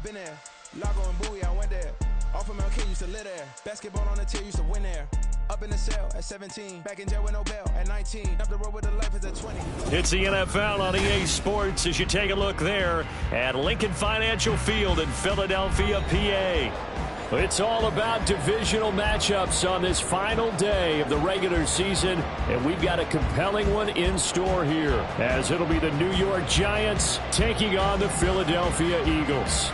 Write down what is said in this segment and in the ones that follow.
I've been there. Lago and Bowie, I went there. Off of Mount King, used to live there. Basketball on the tier, used to win there. Up in the cell at 17. Back in jail with no bail at 19. Up the road with the life is at 20. It's the NFL on EA Sports as you take a look there at Lincoln Financial Field in Philadelphia, PA. It's all about divisional matchups on this final day of the regular season, and we've got a compelling one in store here, as it'll be the New York Giants taking on the Philadelphia Eagles.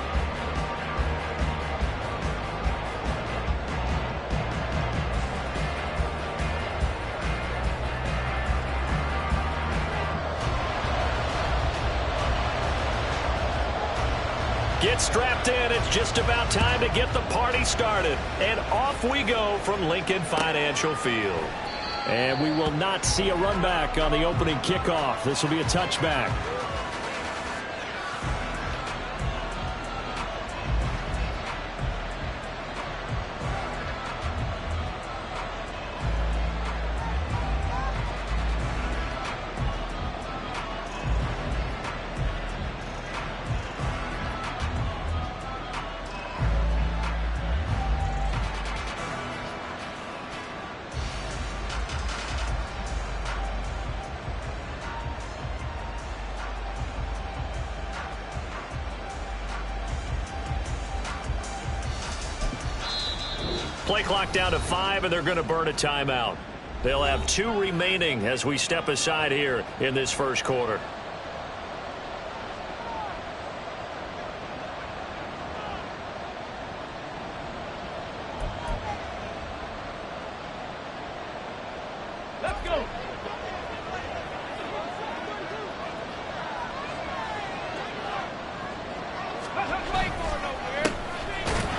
Get strapped in. It's just about time to get the party started. And off we go from Lincoln Financial Field. And we will not see a run back on the opening kickoff. This will be a touchback. Play clock down to 5, and they're going to burn a timeout. They'll have 2 remaining as we step aside here in this first quarter. Let's go.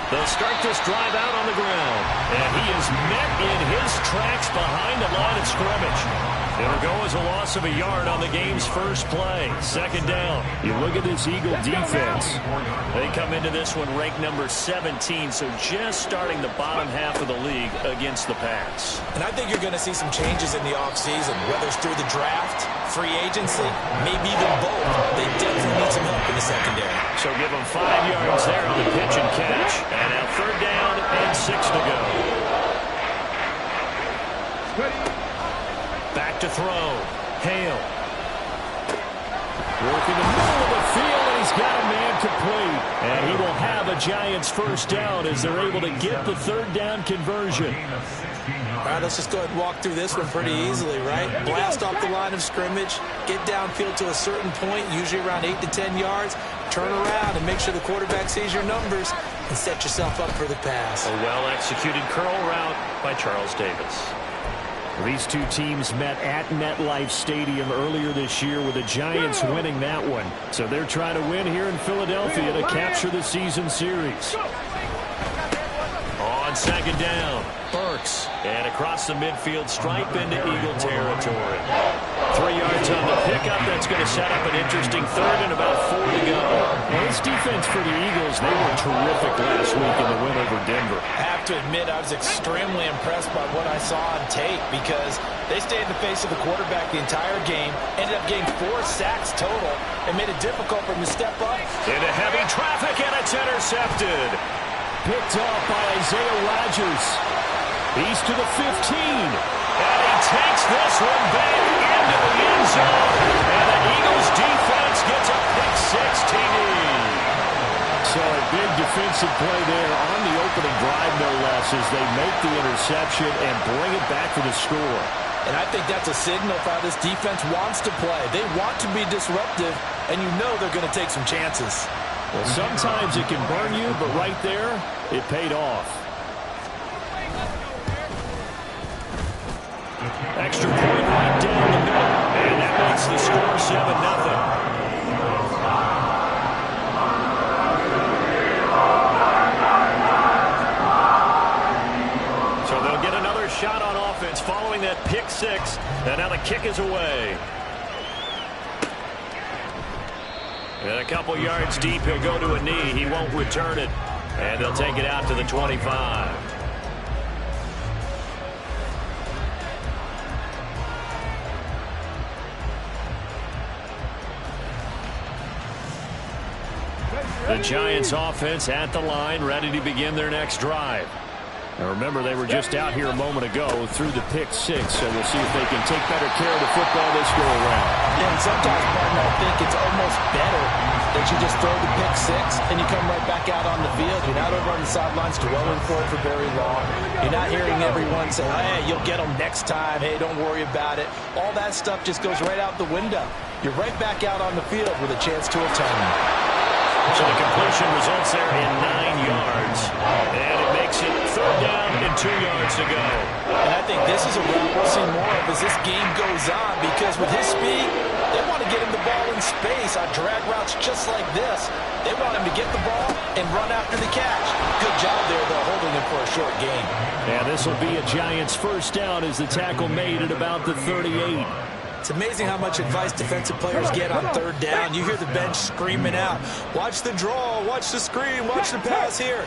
They'll start this drive out on the ground. And he is met in his tracks behind the line of scrimmage. It'll go as a loss of a yard on the game's first play. Second down. You look at this Eagle defense. They come into this one ranked number 17, so just starting the bottom half of the league against the pass. And I think you're going to see some changes in the offseason, whether it's through the draft, free agency, maybe even both. They definitely need some help in the secondary. So give them 5 yards there on the pitch and catch. And now third down and 6 to go. Back to throw. Hale. Working the middle of the field, and he's got a man complete. And he will have a Giants first down as they're able to get the third down conversion. All right, let's just go ahead and walk through this one pretty easily, right? Blast off the line of scrimmage, get downfield to a certain point, usually around 8 to 10 yards, turn around and make sure the quarterback sees your numbers and set yourself up for the pass. A well-executed curl route by Charles Davis. These two teams met at MetLife Stadium earlier this year with the Giants winning that one. So they're trying to win here in Philadelphia to capture the season series. On second down, Burks. And across the midfield stripe into Eagle territory. 3 yards on the pickup. That's going to set up an interesting third and about 4 to go. Well, this defense for the Eagles, they were terrific last week in the win over Denver. I have to admit, I was extremely impressed by what I saw on tape because they stayed in the face of the quarterback the entire game, ended up getting 4 sacks total, and made it difficult for him to step up. Into heavy traffic, and it's intercepted. Picked off by Isaiah Rodgers. He's to the 15. And he takes this one back into the end zone. And the Eagles defense gets a pick-6 TD. So a big defensive play there on the opening drive, no less, as they make the interception and bring it back for the score. And I think that's a signal for how this defense wants to play. They want to be disruptive, and you know they're going to take some chances. Well, sometimes it can burn you, but right there, it paid off. Extra point right down the middle, and that makes the score 7-0. So they'll get another shot on offense following that pick-6, and now the kick is away. And a couple yards deep, he'll go to a knee. He won't return it. And they'll take it out to the 25. The Giants offense at the line, ready to begin their next drive. Now remember, they were just out here a moment ago through the pick six, so we'll see if they can take better care of the football this go around. Yeah, and sometimes, partner, I think it's almost better that you just throw the pick six and you come right back out on the field. You're not over on the sidelines dwelling for it for very long. You're not hearing everyone say, hey, you'll get them next time. Hey, don't worry about it. All that stuff just goes right out the window. You're right back out on the field with a chance to atone. So the completion results there in 9 yards. And it makes it 3rd down and 2 yards to go. And I think this is a route we'll see more of as this game goes on, because with his speed, they want to get him the ball in space on drag routes just like this. They want him to get the ball and run after the catch. Good job there, though, holding him for a short gain. And this will be a Giants 1st down as the tackle made at about the 38. It's amazing how much advice defensive players get on 3rd down. You hear the bench screaming out, watch the draw, watch the screen, watch the pass here.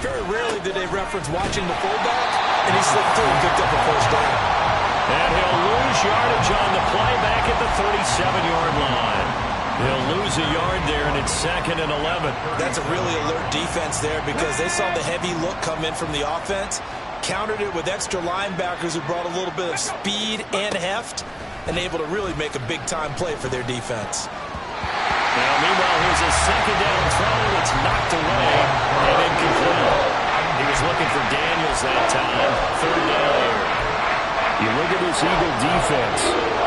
Very rarely do they reference watching the fullback, and he slipped through and picked up a 1st down. And he'll lose yardage on the play back at the 37-yard line. He'll lose a yard there, and it's 2nd and 11. That's a really alert defense there, because they saw the heavy look come in from the offense, countered it with extra linebackers who brought a little bit of speed and heft, and able to really make a big-time play for their defense. Now, meanwhile, here's a 2nd down throw. It's knocked away and incomplete. He was looking for Daniels that time. 3rd down here. You look at this Eagle defense.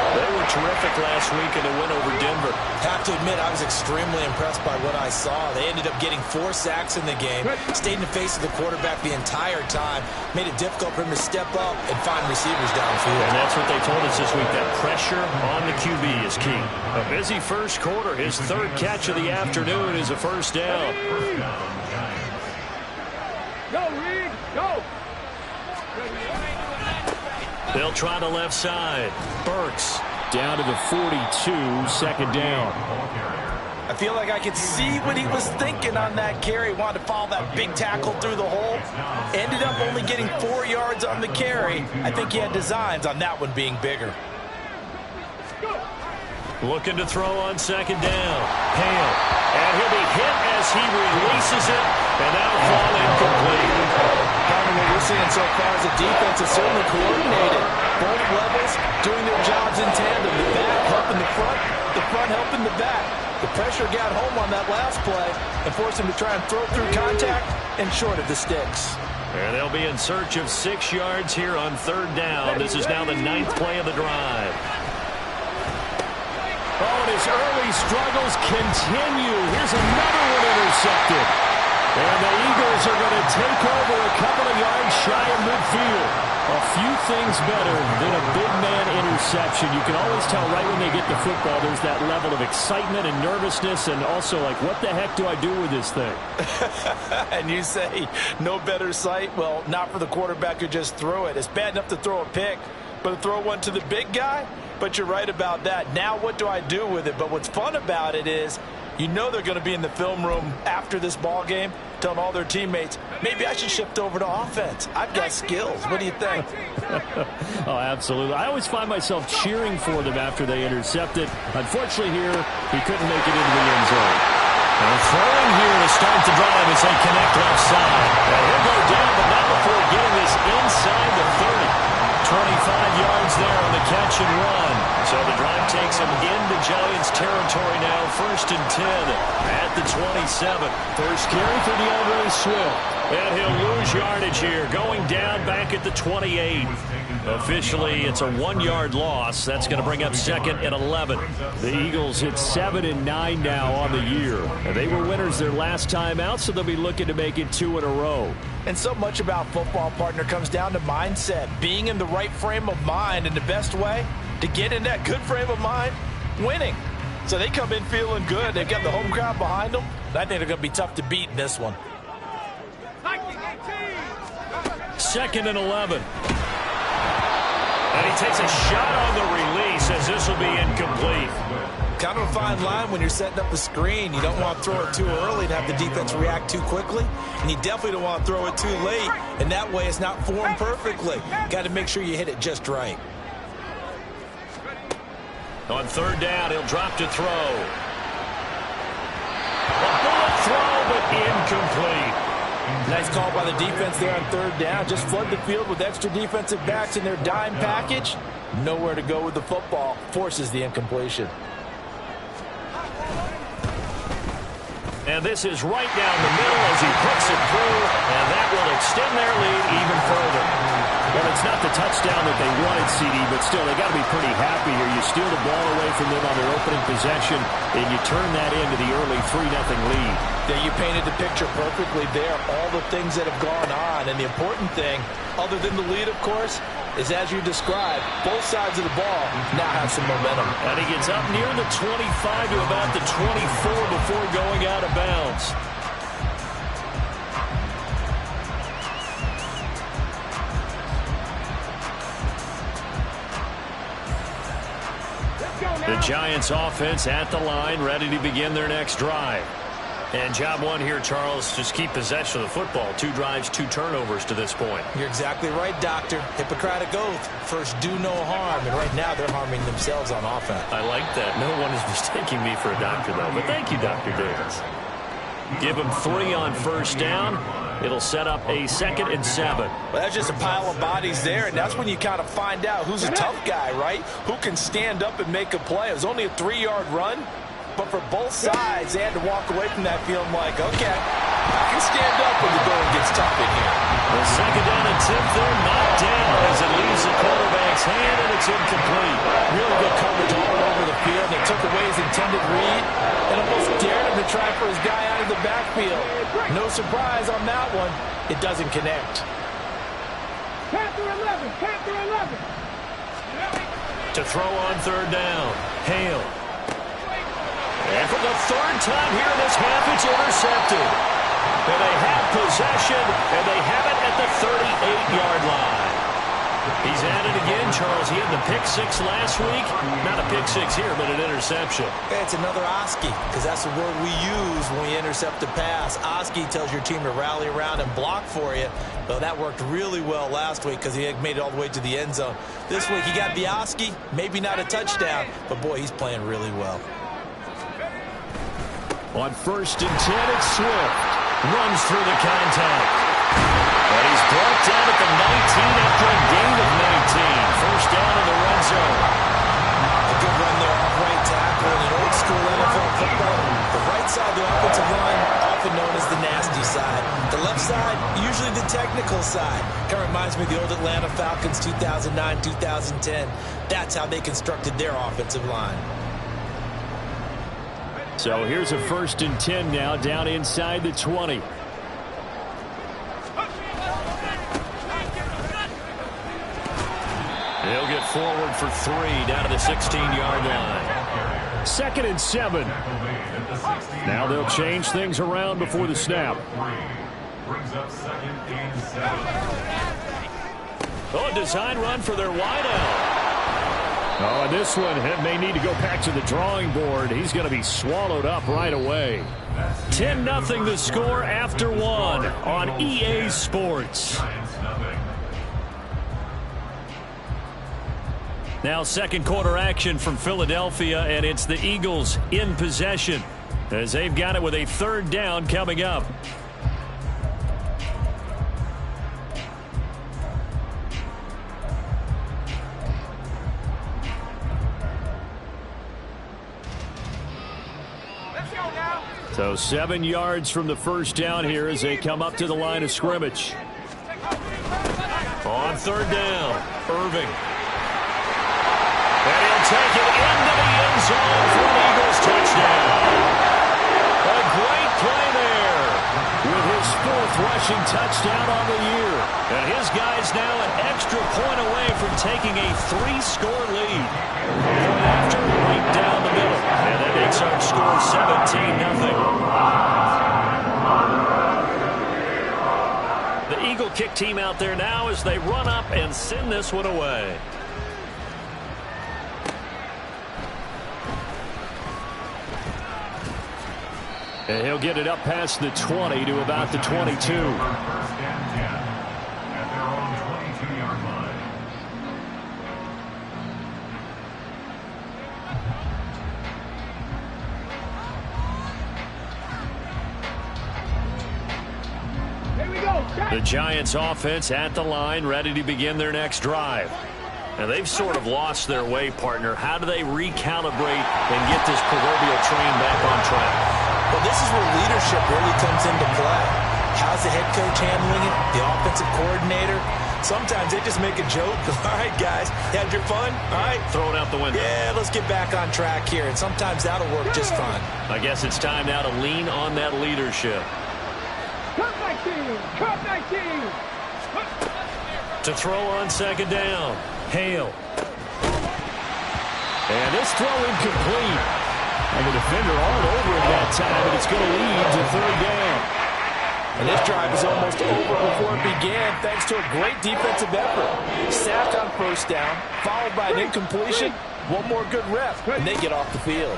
They were terrific last week in a win over Denver. Have to admit, I was extremely impressed by what I saw. They ended up getting 4 sacks in the game, stayed in the face of the quarterback the entire time, made it difficult for him to step up and find receivers downfield. And that's what they told us this week, that pressure on the QB is key. A busy 1st quarter. His 3rd catch of the afternoon is a 1st down. Go, Reed, go! They'll try the left side. Burks down to the 42, 2nd down. I feel like I could see what he was thinking on that carry. Wanted to follow that big tackle through the hole. Ended up only getting 4 yards on the carry. I think he had designs on that one being bigger. Looking to throw on 2nd down. Hale. And he'll be hit as he releases it. And that'll fall incomplete. What we're seeing so far is the defense is certainly coordinated. Both levels doing their jobs in tandem. The back helping the front helping the back. The pressure got home on that last play and forced him to try and throw through contact and short of the sticks. And they'll be in search of 6 yards here on 3rd down. This is now the 9th play of the drive. Oh, and his early struggles continue. Here's another one intercepted. And the Eagles are going to take over a couple of yards shy of midfield. A few things better than a big man interception. You can always tell right when they get the football, there's that level of excitement and nervousness, and also like, what the heck do I do with this thing? And you say, no better sight? Well, not for the quarterback who just threw it. It's bad enough to throw a pick, but to throw one to the big guy? But you're right about that. Now what do I do with it? But what's fun about it is, you know they're going to be in the film room after this ball game telling all their teammates, maybe I should shift over to offense. I've got skills. What do you think? Oh, absolutely. I always find myself cheering for them after they intercept it. Unfortunately here, he couldn't make it into the end zone. And throwing here to start the drive as they connect left side. And he'll go down, but not before getting this inside the 30. 25 yards there on the catch and run. So the drive takes him into Giants territory now. 1st and 10 at the 27. First carry for DeAndre Swift. And he'll lose yardage here. Going down back at the 28. Officially, it's a 1-yard loss. That's going to bring up 2nd and 11. The Eagles hit 7 and 9 now on the year. And they were winners their last time out, so they'll be looking to make it 2 in a row. And so much about football, partner, comes down to mindset. Being in the right frame of mind, and the best way to get in that good frame of mind, winning. So they come in feeling good. They've got the home crowd behind them. I think they're going to be tough to beat in this one. 2nd and 11. And he takes a shot on the release as this will be incomplete. Kind of a fine line when you're setting up the screen. You don't want to throw it too early and have the defense react too quickly. And you definitely don't want to throw it too late. And that way it's not formed perfectly. Got to make sure you hit it just right. On 3rd down, he'll drop to throw. A bullet throw, but incomplete. Nice call by the defense there on third down. Just flood the field with extra defensive backs in their dime package. Nowhere to go with the football. Forces the incompletion. And this is right down the middle as he puts it through, and that will extend their lead even further. Well, it's not the touchdown that they wanted, CD, but still, they got to be pretty happy here. You steal the ball away from them on their opening possession, and you turn that into the early 3-0 lead. Yeah, you painted the picture perfectly there. All the things that have gone on, and the important thing, other than the lead, of course, is as you described, both sides of the ball now have some momentum. And he gets up near the 25 to about the 24 before going out of bounds. The Giants offense at the line, ready to begin their next drive. And job one here, Charles, just keep possession of the football. 2 drives, 2 turnovers to this point. You're exactly right, Doctor. Hippocratic oath. First, do no harm. And right now, they're harming themselves on offense. I like that. No one is mistaking me for a doctor, though. But thank you, Dr. Davis. Give him 3 on first down. It'll set up a 2nd and 7. Well, that's just a pile of bodies there, and that's when you kind of find out who's a tough guy, right? Who can stand up and make a play. It was only a 3-yard run. But for both sides, they had to walk away from that feeling like, okay, I can stand up when the going gets tough in here. The 2nd down and 10, they're knocked down as it leaves the quarterback's hand, and it's incomplete. Really good coverage all over the field. They took away his intended read and almost dared him to try for his guy out of the backfield. No surprise on that one. It doesn't connect. Panther 11, Panther 11. To throw on third down, Hale. And for the 3rd time here in this half, it's intercepted. And they have possession, and they have it at the 38-yard line. He's at it again, Charles. He had the pick-6 last week. Not a pick-6 here, but an interception. It's another Oski, because that's the word we use when we intercept a pass. Oski tells your team to rally around and block for you. Well, that worked really well last week because he made it all the way to the end zone. This week, he got the Oski, maybe not a touchdown, but, boy, he's playing really well. On 1st and 10, it's Swift. Runs through the contact. And he's brought down at the 19 after a gain of 19. First down in the red zone. A good run there off right tackle in an old-school NFL football. The right side of the offensive line, often known as the nasty side. The left side, usually the technical side. Kind of reminds me of the old Atlanta Falcons 2009, 2010. That's how they constructed their offensive line. So here's a 1st and 10 now, down inside the 20. He'll get forward for 3 down to the 16-yard line. 2nd and 7. Now they'll change things around before the snap. Oh, a design run for their wideout. Oh, and this one may need to go back to the drawing board. He's going to be swallowed up right away. 10-0 the score after 1 on EA Sports. Now 2nd quarter action from Philadelphia, and it's the Eagles in possession as they've got it with a 3rd down coming up. So 7 yards from the first down here as they come up to the line of scrimmage. On 3rd down, Irving. And he'll take it into the end zone for an Eagles touchdown. A great play there with his 4th rushing touchdown on the year. And his guy's now an extra point away from taking a 3-score lead. Point after, right down the middle. And that makes our score 17-0. The Eagle kick team out there now as they run up and send this one away. And he'll get it up past the 20 to about the 22. The Giants offense at the line, ready to begin their next drive. Now, they've sort of lost their way, partner. How do they recalibrate and get this proverbial train back on track? Well, this is where leadership really comes into play. How's the head coach handling it? The offensive coordinator? Sometimes they just make a joke. All right, guys, had your fun? All right. Throw it out the window. Yeah, let's get back on track here. And sometimes that'll work just fine. I guess it's time now to lean on that leadership. Cut 19! Cut 19! To throw on second down. Hale. And this throw incomplete. And the defender all over it that time, and it's going to lead to third down. And this drive is almost over before it began thanks to a great defensive effort. Sacked on first down, followed by an incompletion. One more good rep, and they get off the field.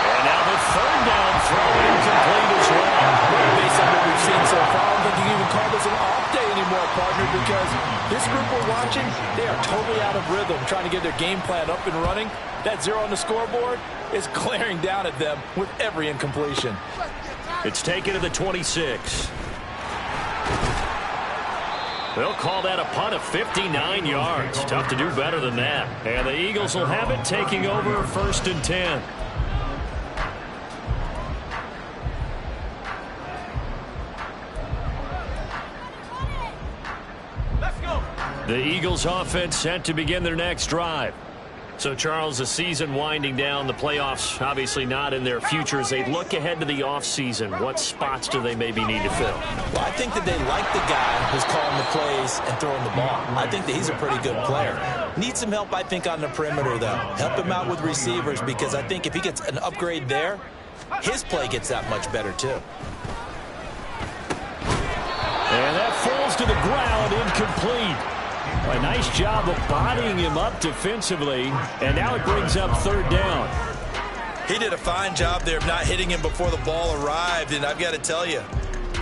And now the third down throw incomplete as well. Based on what we've seen so far, I don't think you can even call this an off day anymore, partner, because this group we're watching, they are totally out of rhythm, trying to get their game plan up and running. That 0 on the scoreboard is glaring down at them with every incompletion. It's taken to the 26. They'll call that a punt of 59 yards. Tough to do better than that. And the Eagles will have it, taking over 1st and 10. The Eagles offense set to begin their next drive. So, Charles, the season winding down, the playoffs obviously not in their future. As they look ahead to the offseason, what spots do they maybe need to fill? Well, I think that they like the guy who's calling the plays and throwing the ball. I think that he's a pretty good player. Needs some help, I think, on the perimeter, though. Help him out with receivers, because I think if he gets an upgrade there, his play gets that much better, too. And that falls to the ground, incomplete. A nice job of bodying him up defensively, and now it brings up third down. He did a fine job there of not hitting him before the ball arrived, and I've got to tell you,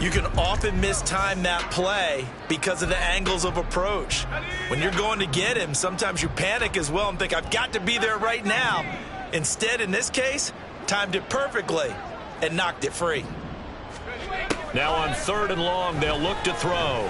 you can often mistime that play because of the angles of approach. When you're going to get him, sometimes you panic as well and think, I've got to be there right now. Instead, in this case, timed it perfectly and knocked it free. Now on 3rd and long, they'll look to throw.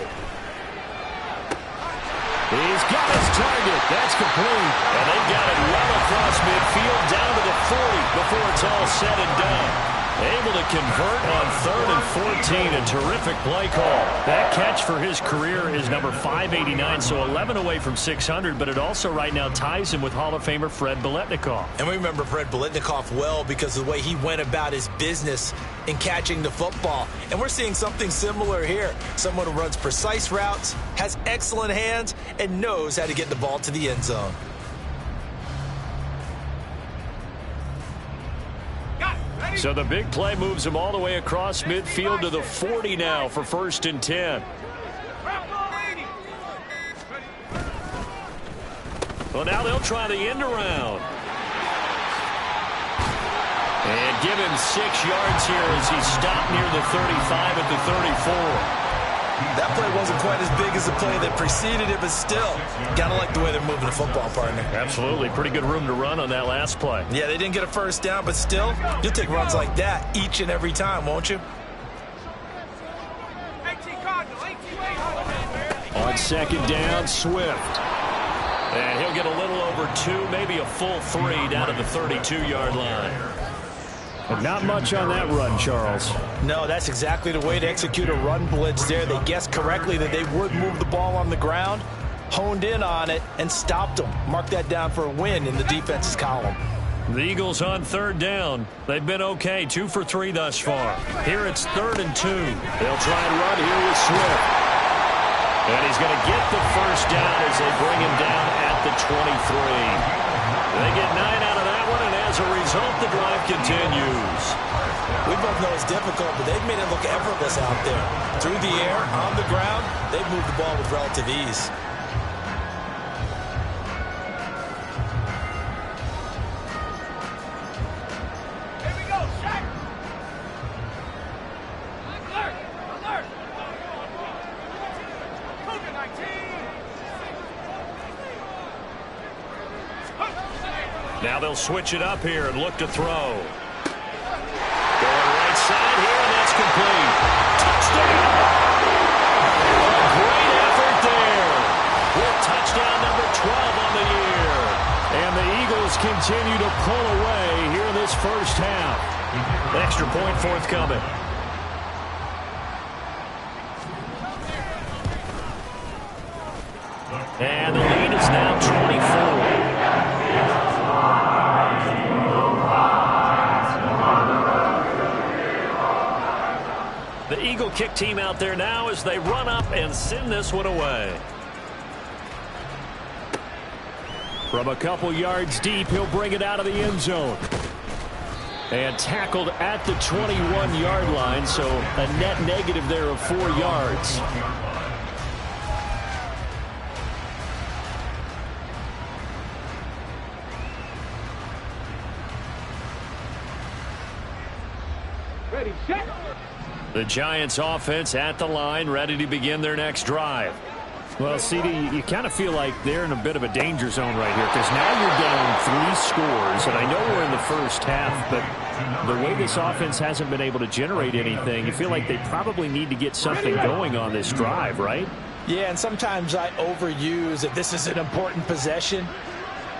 He's got his target. That's complete. And they got it well across midfield down to the 40 before it's all said and done. Able to convert on 3rd and 14. A terrific play call. That catch for his career is number 589, so 11 away from 600, but it also right now ties him with Hall of Famer Fred Biletnikoff. And we remember Fred Biletnikoff well because of the way he went about his business in catching the football. And we're seeing something similar here. Someone who runs precise routes, has excellent hands, and knows how to get the ball to the end zone. So the big play moves him all the way across midfield to the 40 now for 1st and 10. Well, now they'll try the end around. And give him 6 yards here as he stopped near the 35 at the 34. That play wasn't quite as big as the play that preceded it, but still, gotta like the way they're moving the football, partner. Absolutely. Pretty good room to run on that last play. Yeah, they didn't get a first down, but still, you'll take runs like that each and every time, won't you? On 2nd down, Swift. And he'll get a little over 2, maybe a full 3 down to the 32-yard line. But not much on that run, Charles. No, that's exactly the way to execute a run blitz there. They guessed correctly that they would move the ball on the ground, honed in on it, and stopped them. Mark that down for a win in the defense's column. The Eagles on 3rd down. They've been okay, 2 for 3 thus far. Here it's 3rd and 2. They'll try and run here with Swift. And he's going to get the first down as they bring him down at the 23. They get 9 out of that one, and as a result, the drive continues. We both know it's difficult, but they've made it look effortless out there. Through the air, on the ground, they've moved the ball with relative ease. Here we go, Shaq! Alert! Alert! Cougar 19! Now they'll switch it up here and look to throw. Going right side here, and that's complete. first half. Extra point forthcoming. And the lead is now 24. The Eagle kick team out there now as they run up and send this one away. From a couple yards deep, he'll bring it out of the end zone. And tackled at the 21-yard line, so a net negative there of 4 yards. Ready, set. The Giants offense at the line, ready to begin their next drive. Well, CD, you kind of feel like they're in a bit of a danger zone right here because now you're down 3 scores, and I know we're in the first half, but the way this offense hasn't been able to generate anything, you feel like they probably need to get something going on this drive, right? Yeah, and sometimes I overuse that this is an important possession.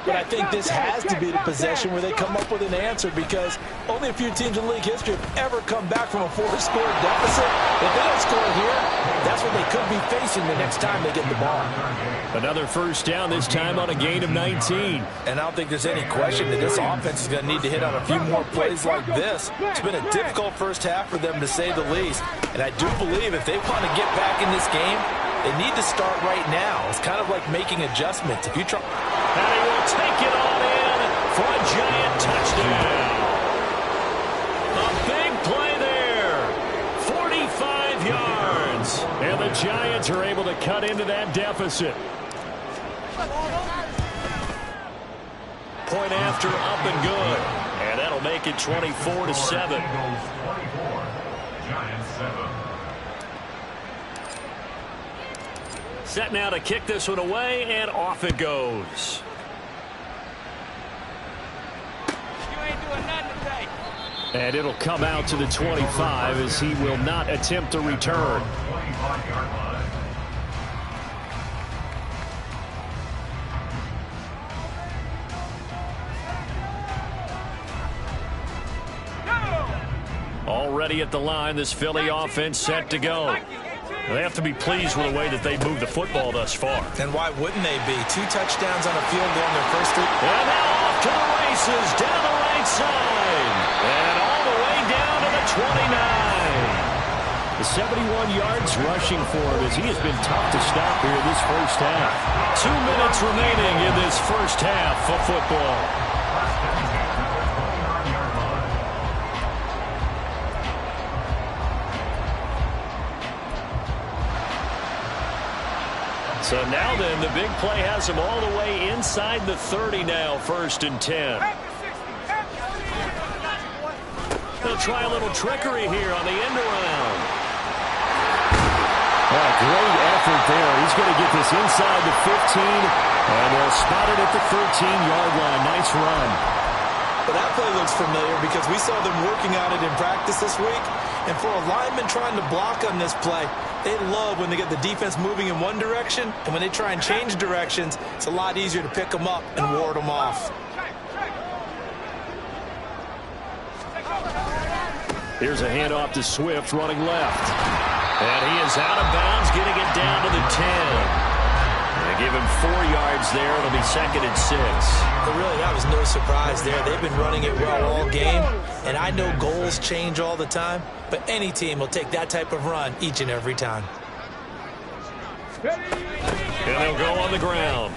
But I think this has to be the possession where they come up with an answer because only a few teams in league history have ever come back from a 4-score deficit. If they don't score here, that's what they could be facing the next time they get the ball. Another first down, this time on a gain of 19. And I don't think there's any question that this offense is going to need to hit on a few more plays like this. It's been a difficult first half for them, to say the least. And I do believe if they want to get back in this game, they need to start right now. It's kind of like making adjustments. If you try... And he will take it on in for a Giant touchdown. A big play there. 45 yards. And the Giants are able to cut into that deficit. Point after, up and good. And that'll make it 24-7. Set now to kick this one away, and off it goes. You ain't doing nothing today. And it'll come out to the 25 as he will not attempt a return. Already at the line, this Philly offense set to go. They have to be pleased with the way that they moved the football thus far. And why wouldn't they be? 2 touchdowns on a field goal in their first 3. And now off to the races, down the right side. And all the way down to the 29. The 71 yards rushing for him as he has been tough to stop here in this first half. 2 minutes remaining in this first half of football. So now then, the big play has him all the way inside the 30 now, 1st and 10. They'll try a little trickery here on the end around. Oh, great effort there. He's going to get this inside the 15, and they'll spot it at the 13-yard line. Nice run. But that play looks familiar because we saw them working on it in practice this week. And for a lineman trying to block on this play, they love when they get the defense moving in one direction, and when they try and change directions, it's a lot easier to pick them up and ward them off. Here's a handoff to Swift running left. And he is out of bounds, getting it down to the 10. They give him 4 yards there. It'll be 2nd and 6. But really, that was no surprise there. They've been running it well all game. And I know goals change all the time, but any team will take that type of run each and every time. And they'll go on the ground.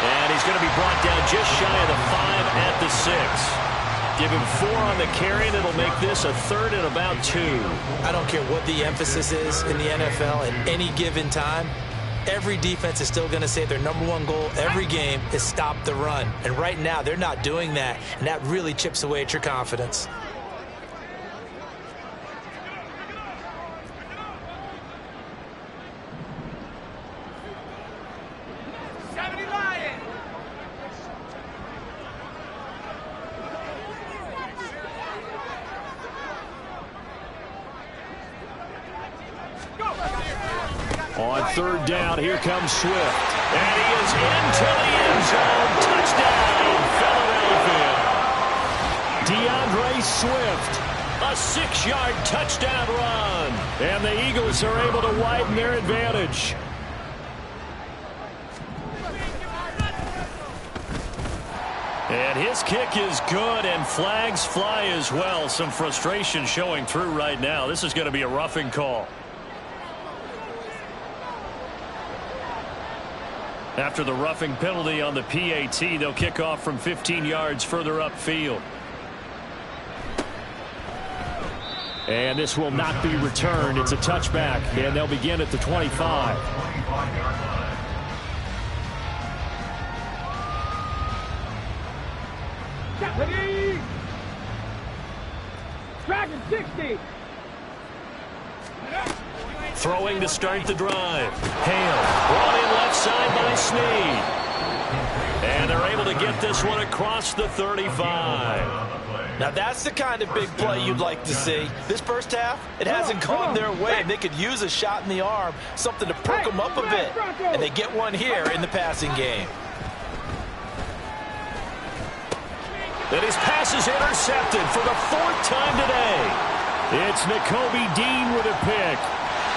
And he's going to be brought down just shy of the 5 at the 6. Give him 4 on the carry, and it'll make this a 3rd and about 2. I don't care what the emphasis is in the NFL at any given time. Every defense is still going to say their #1 goal every game is stop the run. And right now, they're not doing that, and that really chips away at your confidence. On third down, here comes Swift. And he is into the end zone. Touchdown, Philadelphia. DeAndre Swift, a 6-yard touchdown run. And the Eagles are able to widen their advantage. And his kick is good, and flags fly as well. Some frustration showing through right now. This is going to be a roughing call. After the roughing penalty on the PAT, they'll kick off from 15 yards further upfield. And this will not be returned. It's a touchback, and they'll begin at the 25. Ready? Dragon 60. Throwing to start the drive. Hale brought in left side by Snead. And they're able to get this one across the 35. Now that's the kind of big play you'd like to see. This first half, it hasn't gone their way, and they could use a shot in the arm, something to perk them up a bit. And they get one here in the passing game. And his pass is intercepted for the 4th time today. It's Nakobe Dean with a pick.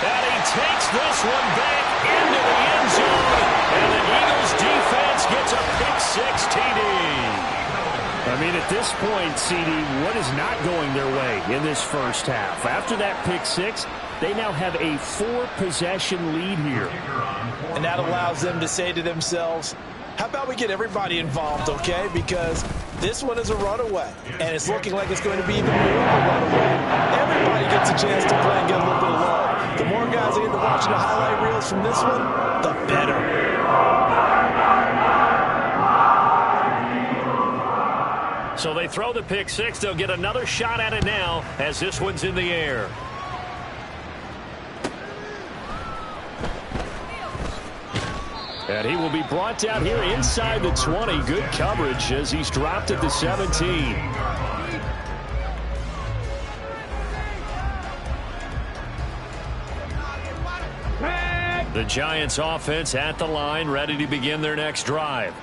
And he takes this one back into the end zone. And the Eagles defense gets a pick-6 TD. I mean, at this point, CD, what is not going their way in this first half? After that pick-6, they now have a 4-possession lead here. And that allows them to say to themselves, how about we get everybody involved, okay? Because this one is a runaway, and it's looking like it's going to be even more of a runaway. Everybody gets a chance to play and get a little bit of love. The more guys that get to watching the highlight reels from this one, the better. So they throw the pick-6. They'll get another shot at it now as this one's in the air. And he will be brought down here inside the 20. Good coverage as he's dropped at the 17. The Giants offense at the line, ready to begin their next drive.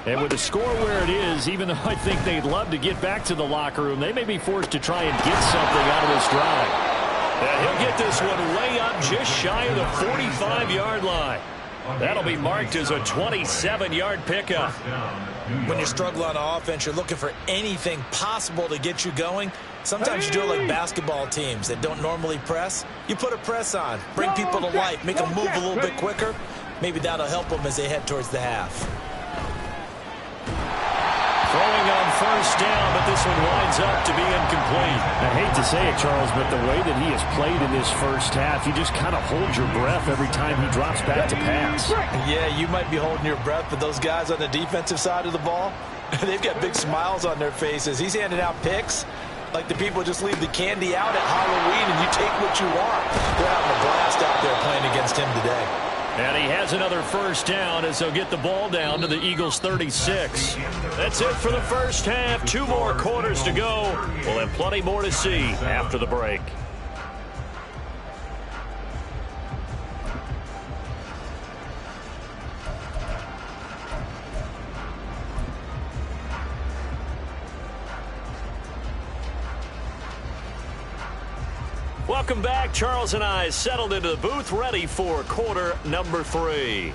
And with the score where it is, even though I think they'd love to get back to the locker room, they may be forced to try and get something out of this drive. And he'll get this one way up just shy of the 45-yard line. That'll be marked as a 27-yard pickup. When you struggle on offense, you're looking for anything possible to get you going. Sometimes you do it like basketball teams that don't normally press. You put a press on, bring people to life, make them move a little bit quicker. Maybe that'll help them as they head towards the half. Throwing on first down, but this one winds up to be incomplete. I hate to say it, Charles, but the way that he has played in this first half, you just kind of hold your breath every time he drops back to pass. Yeah, you might be holding your breath, but those guys on the defensive side of the ball, they've got big smiles on their faces. He's handing out picks like the people just leave the candy out at Halloween and you take what you want. They're having a blast out there playing against him today. And he has another first down as they'll get the ball down to the Eagles' 36. That's it for the first half. 2 more quarters to go. We'll have plenty more to see after the break. Welcome back. Charles and I settled into the booth, ready for quarter number 3.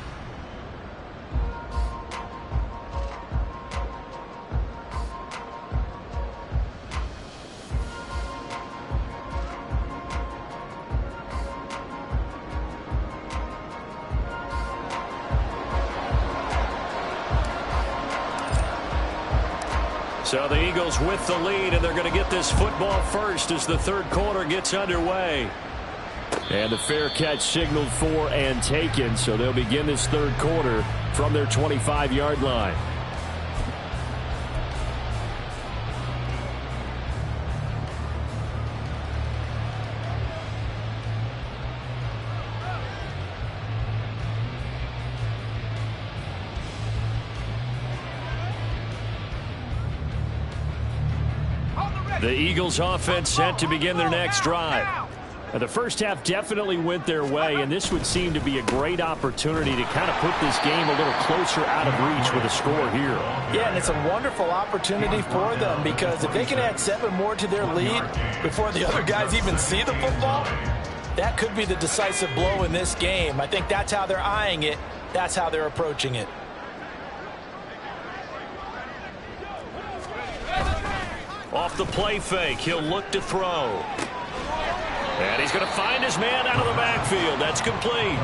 So the Eagles with the lead, and they're going to get this football first as the third quarter gets underway. And the fair catch signaled for and taken, so they'll begin this third quarter from their 25-yard line. The Eagles offense set to begin their next drive. The first half definitely went their way, and this would seem to be a great opportunity to kind of put this game a little closer out of reach with a score here. Yeah, and it's a wonderful opportunity for them because if they can add 7 more to their lead before the other guys even see the football, that could be the decisive blow in this game. I think that's how they're eyeing it. That's how they're approaching it. Off the play fake, he'll look to throw. And he's going to find his man out of the backfield. That's complete.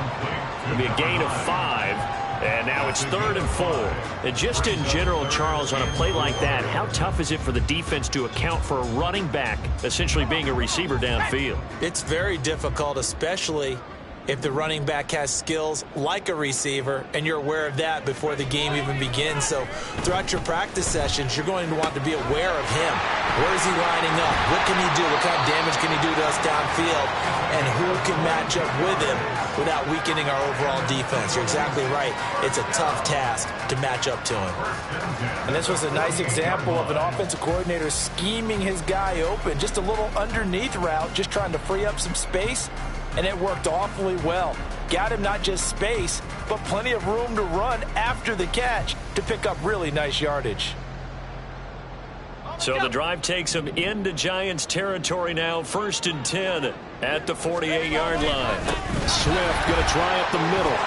It'll be a gain of 5. And now it's 3rd and 4. And just in general, Charles, on a play like that, how tough is it for the defense to account for a running back essentially being a receiver downfield? It's very difficult, especially if the running back has skills like a receiver, and you're aware of that before the game even begins. So throughout your practice sessions, you're going to want to be aware of him. Where is he lining up? What can he do? What kind of damage can he do to us downfield? And who can match up with him without weakening our overall defense? You're exactly right. It's a tough task to match up to him. And this was a nice example of an offensive coordinator scheming his guy open. Just a little underneath route, just trying to free up some space. And it worked awfully well. Got him not just space, but plenty of room to run after the catch to pick up really nice yardage. So the drive takes him into Giants territory now, 1st and 10 at the 48-yard line. Swift going to try up the middle.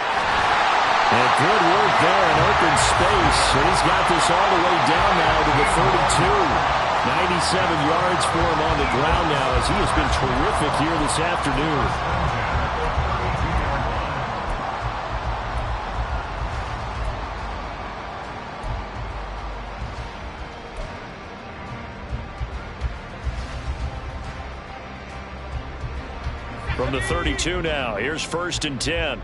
And good work there in open space. And he's got this all the way down now to the 32. 97 yards for him on the ground now as he has been terrific here this afternoon. From the 32 now, here's 1st and 10.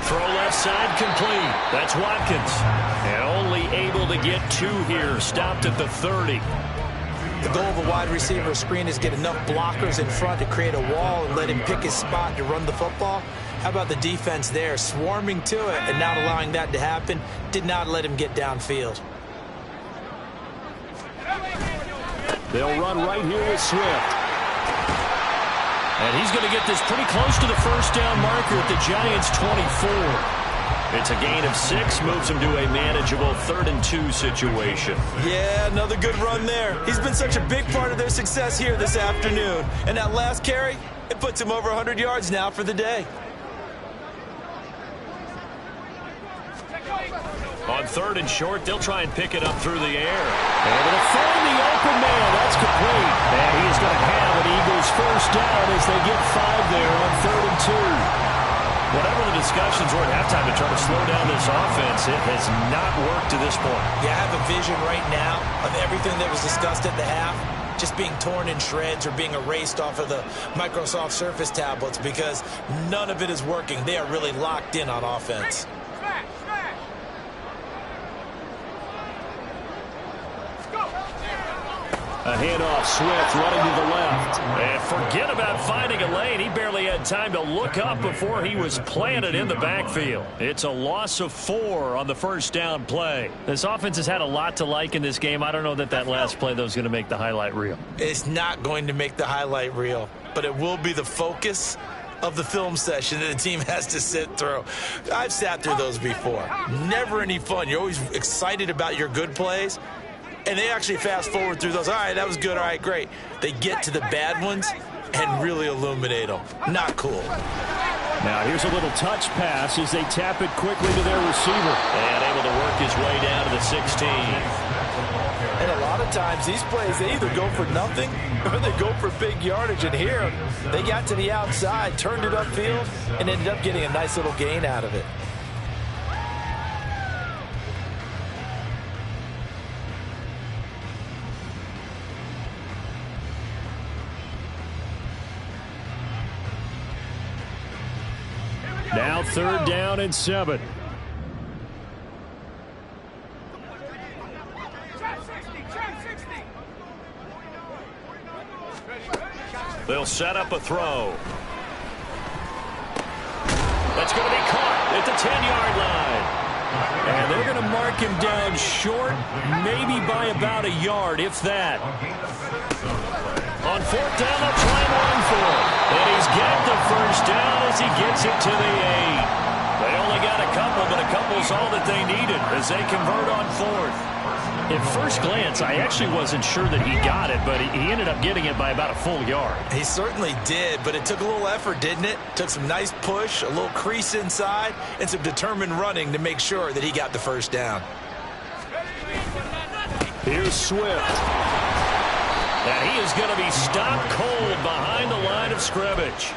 Throw left side complete. That's Watkins. And only able to get 2 here. Stopped at the 30. The goal of a wide receiver screen is get enough blockers in front to create a wall and let him pick his spot to run the football. How about the defense there, swarming to it and not allowing that to happen? Did not let him get downfield. They'll run right here with Swift. And he's going to get this pretty close to the first down marker at the Giants' 24. It's a gain of 6, moves him to a manageable 3rd and 2 situation. Yeah, another good run there. He's been such a big part of their success here this afternoon. And that last carry, it puts him over 100 yards now for the day. On 3rd and short, they'll try and pick it up through the air. And it'll find the open man. That's complete. And he is going to have an Eagles first down as they get 5 there on 3rd and 2. Whatever the discussions were at halftime to try to slow down this offense, it has not worked to this point. Yeah, I have a vision right now of everything that was discussed at the half just being torn in shreds or being erased off of the Microsoft Surface tablets because none of it is working. They are really locked in on offense. A handoff, Swift running to the left. And forget about finding a lane. He barely had time to look up before he was planted in the backfield. It's a loss of 4 on the first down play. This offense has had a lot to like in this game. I don't know that last play, though, is going to make the highlight reel. It's not going to make the highlight reel, but it will be the focus of the film session that the team has to sit through. I've sat through those before. Never any fun. You're always excited about your good plays. And they actually fast forward through those. All right, that was good. All right, great. They get to the bad ones and really illuminate them. Not cool. Now here's a little touch pass as they tap it quickly to their receiver. And able to work his way down to the 16. And a lot of times these plays, they either go for nothing or they go for big yardage. And here, they got to the outside, turned it upfield, and ended up getting a nice little gain out of it. Now 3rd down and 7. They'll set up a throw. That's going to be caught at the 10-yard line. And they're going to mark him down short, maybe by about a yard, if that. On fourth down, they'll try and run for him. And he's got the first down as he gets it to the 8. They only got a couple, but a couple's all that they needed as they convert on fourth. At first glance, I actually wasn't sure that he got it, but he ended up getting it by about a full yard. He certainly did, but it took a little effort, didn't it? Took some nice push, a little crease inside, and some determined running to make sure that he got the first down. Here's Swift. And he is going to be stopped cold behind the line of scrimmage.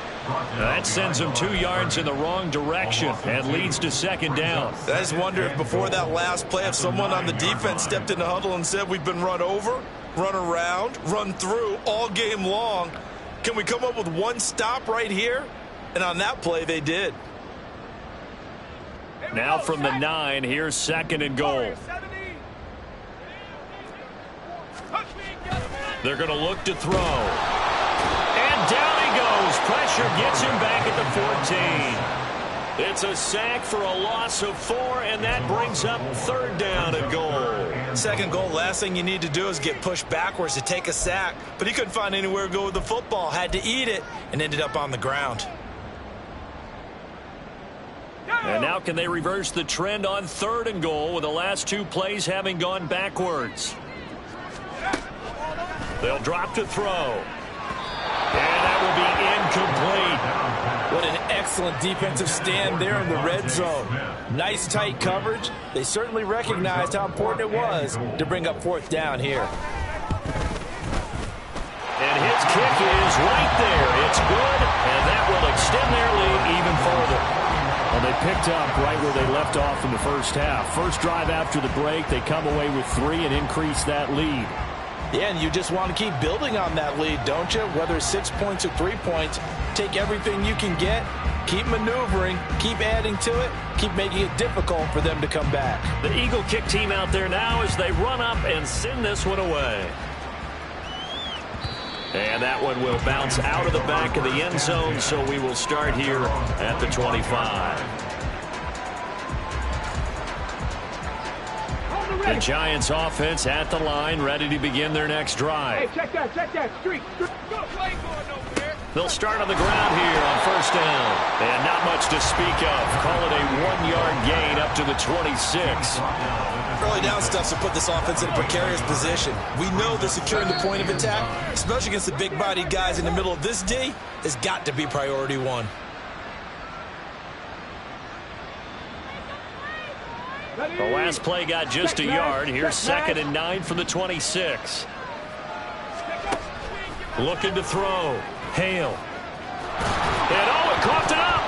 That sends him 2 yards in the wrong direction and leads to second down. I just wonder if before that last play, if someone on the defense stepped in the huddle and said, we've been run over, run around, run through all game long. Can we come up with one stop right here? And on that play, they did. Now from the 9, here's second and goal. They're going to look to throw. And down he goes. Pressure gets him back at the 14. It's a sack for a loss of 4, and that brings up third down and goal. Second goal, last thing you need to do is get pushed backwards to take a sack. But he couldn't find anywhere to go with the football. Had to eat it and ended up on the ground. And now can they reverse the trend on third and goal with the last 2 plays having gone backwards? They'll drop to throw. And that will be incomplete. What an excellent defensive stand there in the red zone. Nice tight coverage. They certainly recognized how important it was to bring up fourth down here. And his kick is right there. It's good, and that will extend their lead even further. Well, they picked up right where they left off in the first half. First drive after the break, they come away with 3 and increase that lead. Yeah, and you just want to keep building on that lead, don't you? Whether it's 6 points or 3 points, take everything you can get, keep maneuvering, keep adding to it, keep making it difficult for them to come back. The Eagle kick team out there now as they run up and send this one away. And that one will bounce out of the back of the end zone, so we will start here at the 25. The Giants offense at the line, ready to begin their next drive. Hey, check that, street. Go, play going over there. They'll start on the ground here on first down. And not much to speak of. Call it a 1-yard gain up to the 26. Early down stuff to put this offense in a precarious position. We know that securing the point of attack, especially against the big-bodied guys in the middle of this D, has got to be priority 1. The last play got just a yard. Here's second and 9 from the 26. Looking to throw. Hale. And Owen coughed it up.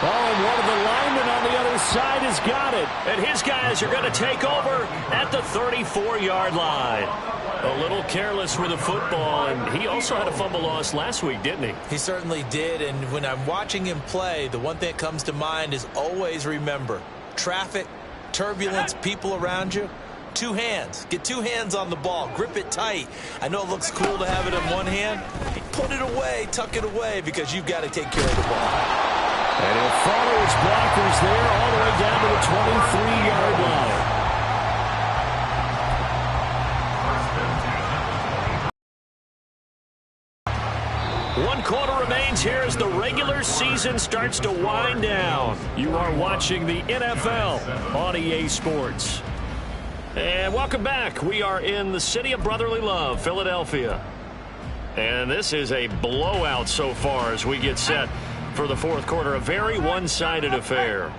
Oh, and one of the linemen on the other side has got it. And his guys are going to take over at the 34-yard line. A little careless with the football, and he also had a fumble loss last week, didn't he? He certainly did, and when I'm watching him play, the one thing that comes to mind is always remember, traffic, turbulence, people around you, 2 hands. Get 2 hands on the ball. Grip it tight. I know it looks cool to have it in one hand. Put it away, tuck it away, because you've got to take care of the ball. And he'll follow his blockers there all the way down to the 23-yard line. One quarter remains here as the regular season starts to wind down. You are watching the NFL on EA Sports. And welcome back. We are in the city of brotherly love, Philadelphia. And this is a blowout so far as we get set for the fourth quarter. A very one-sided affair.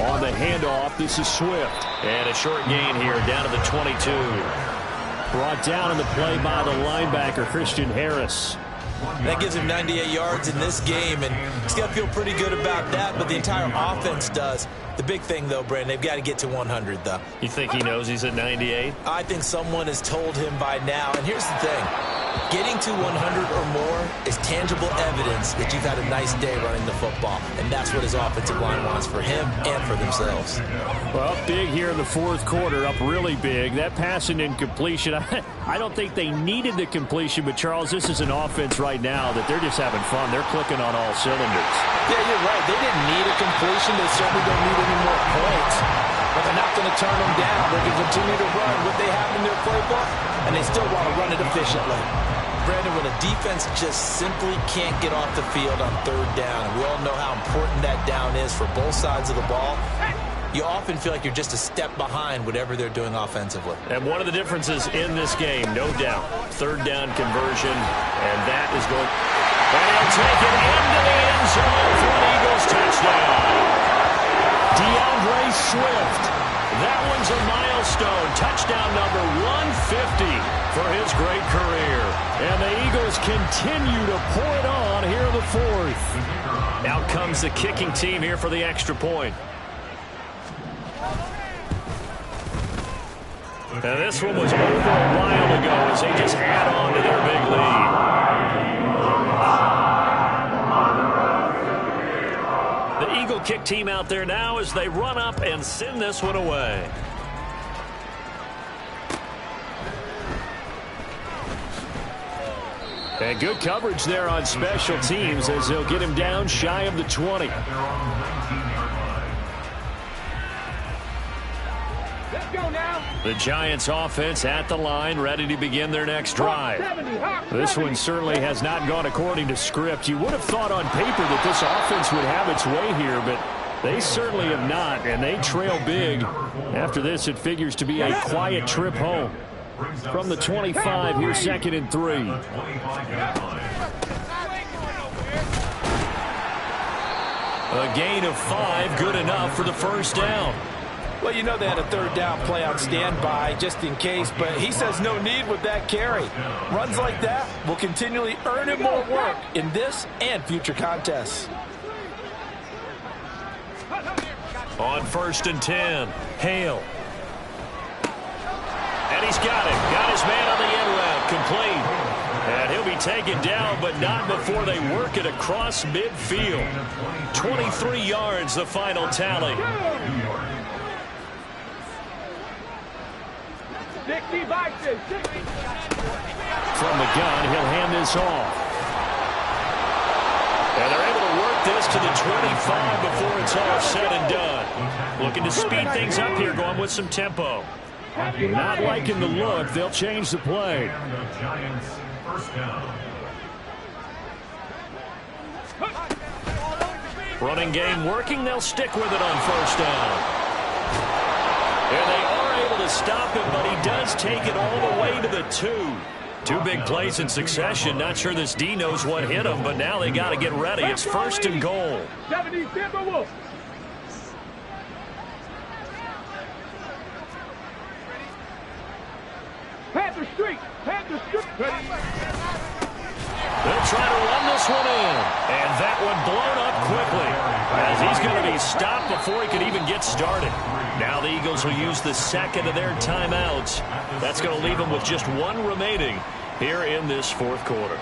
On the handoff, this is Swift. And a short gain here down to the 22. Brought down in the play by the linebacker, Christian Harris. That gives him 98 yards in this game, and he's got to feel pretty good about that, but the entire offense does. The big thing, though, Brandon, they've got to get to 100, though. You think he knows he's at 98? I think someone has told him by now, and here's the thing. Getting to 100 or more is tangible evidence that you've had a nice day running the football, and that's what his offensive line wants for him and for themselves. Well, big here in the fourth quarter, up really big. That passing incompletion, I don't think they needed the completion, but, Charles, this is an offense right now that they're just having fun. They're clicking on all cylinders. Yeah, you're right. They didn't need a completion. They certainly don't need any more points. But they're not going to turn them down. They can continue to run what they have in their playbook, and they still want to run it efficiently. Brandon, when a defense just simply can't get off the field on third down, and we all know how important that down is for both sides of the ball, you often feel like you're just a step behind whatever they're doing offensively. And one of the differences in this game, no doubt, third down conversion, and that is going... And he'll take it into the end zone for an Eagles touchdown. DeAndre Swift. That one's a milestone. Touchdown number 150 for his great career. And the Eagles continue to pour it on here in the fourth. Out comes the kicking team here for the extra point. And this one was over a while ago as they just add on to their big lead. The Eagle kick team out there now as they run up and send this one away. And good coverage there on special teams as they'll get him down shy of the 20. Let's go now. The Giants offense at the line, ready to begin their next drive. This one certainly has not gone according to script. You would have thought on paper that this offense would have its way here, but they certainly have not, and they trail big. After this, it figures to be a quiet trip home. From the 25, here's 2nd and 3. A gain of 5, good enough for the first down. Well, you know they had a third down play on standby just in case, but he says no need with that carry. Runs like that will continually earn him more work in this and future contests. On 1st and 10, Hale. And he's got it. Got his man on the end route. Complete. And he'll be taken down, but not before they work it across midfield. 23 yards, the final tally. 60 boxes. From the gun, he'll hand this off. And they're able to work this to the 25 before it's all said and done. Looking to speed things up here, going with some tempo. Not liking the look. They'll change the play. Running game working. They'll stick with it on 1st down. And they are able to stop him, but he does take it all the way to the 2. 2 big plays in succession. Not sure this D knows what hit him, but now they got to get ready. It's 1st and goal. 70 Timberwolves. Panther Street. Panther Street. They'll try to run this one in. And that one blown up quickly as he's going to be stopped before he can even get started. Now the Eagles will use the 2nd of their timeouts. That's going to leave them with just 1 remaining here in this 4th quarter.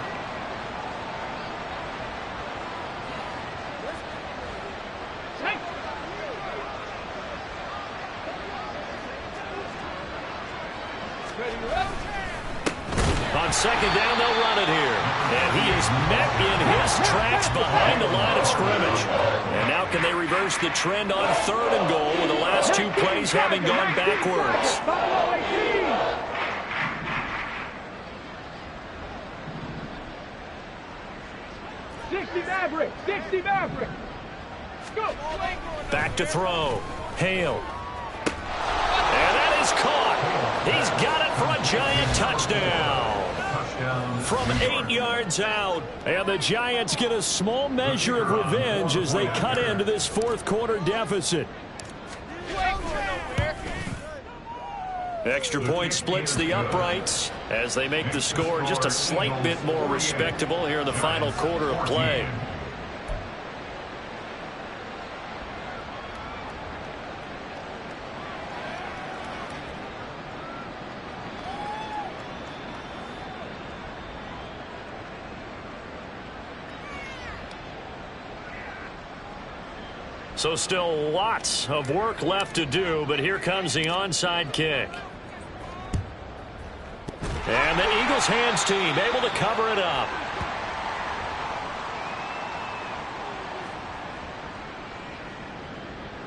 On 2nd down, they'll run it here. And he is met in his tracks behind the line of scrimmage. And now can they reverse the trend on 3rd and goal with the last 2 plays having gone backwards? Maverick. 60 Maverick. Go. Back to throw. Hale. And that is caught. He's got it for a Giant touchdown. From 8 yards out. And the Giants get a small measure of revenge as they cut into this 4th quarter deficit. Extra point splits the uprights as they make the score just a slight bit more respectable here in the final quarter of play. So still lots of work left to do, but here comes the onside kick. And the Eagles hands team able to cover it up.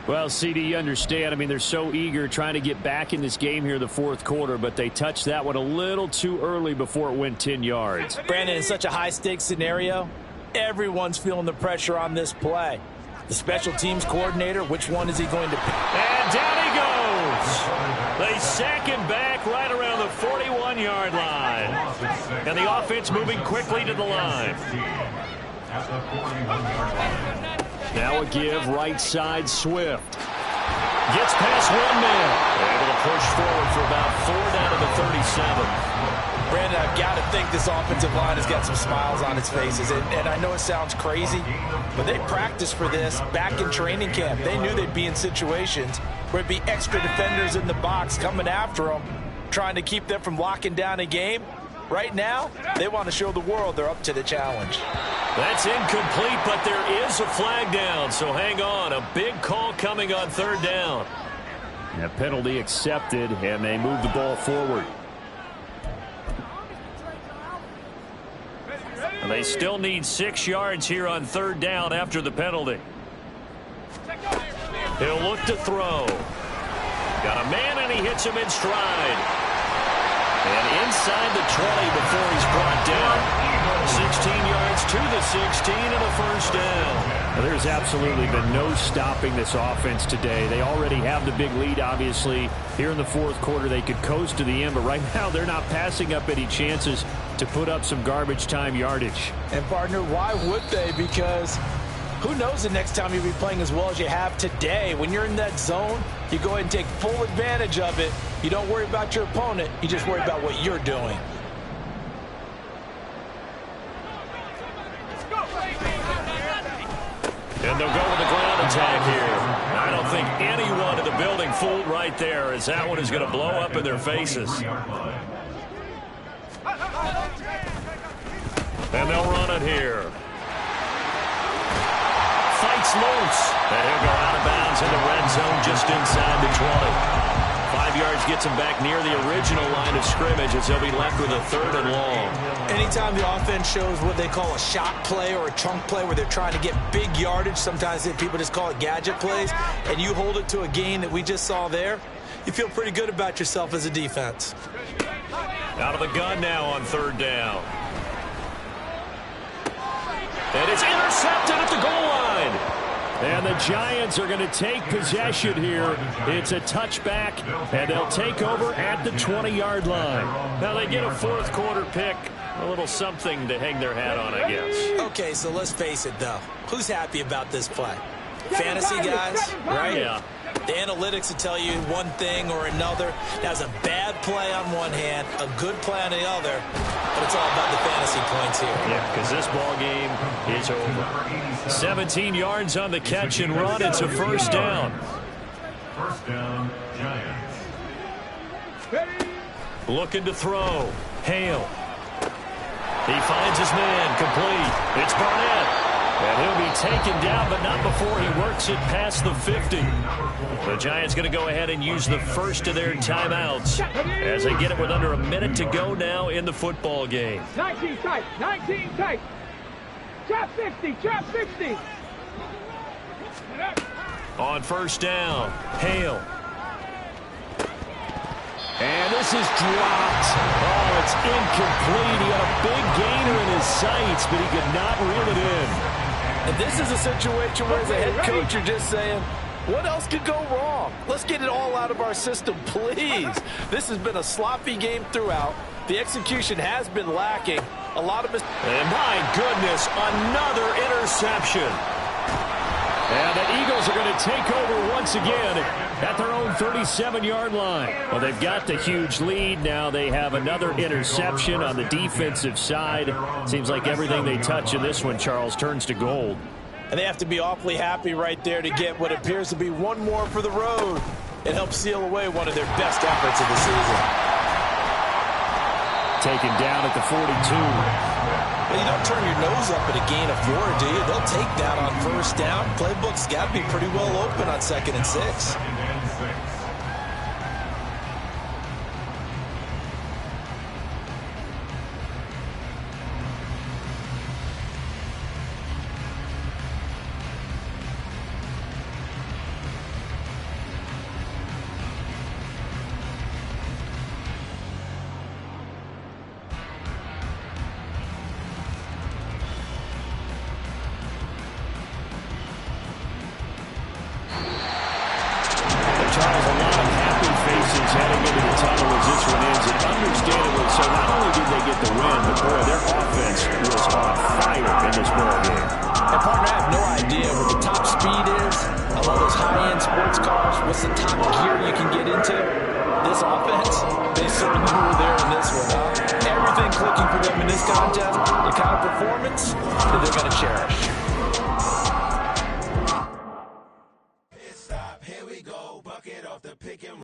Well, CD, you understand. I mean, they're so eager trying to get back in this game here in the fourth quarter, but they touched that one a little too early before it went 10 yards. Brandon, in such a high-stakes scenario, everyone's feeling the pressure on this play. The special teams coordinator, which one is he going to pick? And down he goes. They sack him back right around the 41-yard line. And the offense moving quickly to the line. Now a give right side Swift. Gets past one man. Able to push forward for about 4 down to the 37. Brandon, I've got to think this offensive line has got some smiles on its faces. And I know it sounds crazy, but they practiced for this back in training camp. They knew they'd be in situations where it'd be extra defenders in the box coming after them, trying to keep them from locking down a game. Right now, they want to show the world they're up to the challenge. That's incomplete, but there is a flag down, so hang on. A big call coming on 3rd down. A penalty accepted, and they move the ball forward. And they still need 6 yards here on 3rd down after the penalty. He'll look to throw. Got a man, and he hits him in stride. And inside the 20 before he's brought down. 16 yards to the 16 and a first down. Well, there's absolutely been no stopping this offense today. They already have the big lead, obviously. Here in the fourth quarter, they could coast to the end, but right now they're not passing up any chances to put up some garbage time yardage. And, partner, why would they? Because who knows the next time you'll be playing as well as you have today. When you're in that zone, you go ahead and take full advantage of it. You don't worry about your opponent. You just worry about what you're doing. And they'll go with the ground attack here. I don't think anyone in the building fooled right there, as that one is going to blow up in their faces. And they'll run it here. Fights loose. And he'll go out of bounds in the red zone just inside the 20. 5 yards gets him back near the original line of scrimmage as they'll be left with a 3rd and long. Anytime the offense shows what they call a shot play or a chunk play where they're trying to get big yardage, sometimes people just call it gadget plays, and you hold it to a gain that we just saw there, you feel pretty good about yourself as a defense. Out of the gun now on 3rd down. And it's intercepted at the goal line. And the Giants are going to take possession here. It's a touchback, and they'll take over at the 20-yard line. Now they get a fourth quarter pick. A little something to hang their hat on, I guess. Okay, so let's face it, though. Who's happy about this play? Fantasy guys, right? Yeah. The analytics will tell you one thing or another. That's a bad play on one hand, a good play on the other, but it's all about the fantasy points here. Yeah, because this ball game is over. 17 yards on the catch and run. It's a first down. First down, Giants. Looking to throw. Hale. He finds his man. Complete. It's Barnett. And he'll be taken down, but not before he works it past the 50. The Giants going to go ahead and use the first of their timeouts as they get it with under a minute to go now in the football game. 19 tight, 19 tight. Trap 50, trap 50. On first down, Hale. And this is dropped. Oh, it's incomplete. He had a big gainer in his sights, but he could not reel it in. And this is a situation where as a head coach you're just saying, what else could go wrong? Let's get it all out of our system, please. This has been a sloppy game throughout. The execution has been lacking. A lot of mistakes. And my goodness, another interception. And the Eagles are going to take over once again at their own 37-yard line. Well, they've got the huge lead. Now they have another interception on the defensive side. Seems like everything they touch in this one, Charles, turns to gold. And they have to be awfully happy right there to get what appears to be one more for the road. It helps seal away one of their best efforts of the season. Taken down at the 42. Well, you don't turn your nose up at a gain of 4, do you? They'll take that on first down. Playbook's got to be pretty well open on 2nd and 6. Charles, a lot of happy faces heading into the tunnel as this one ends. And understandably so, not only did they get the win, but boy, their offense was on fire in this ball game. And partner, I have no idea what the top speed is of all those high-end sports cars. What's the top gear you can get into? This offense, they certainly were there in this one. Everything clicking for them in this contest, the kind of performance that they're going to cherish.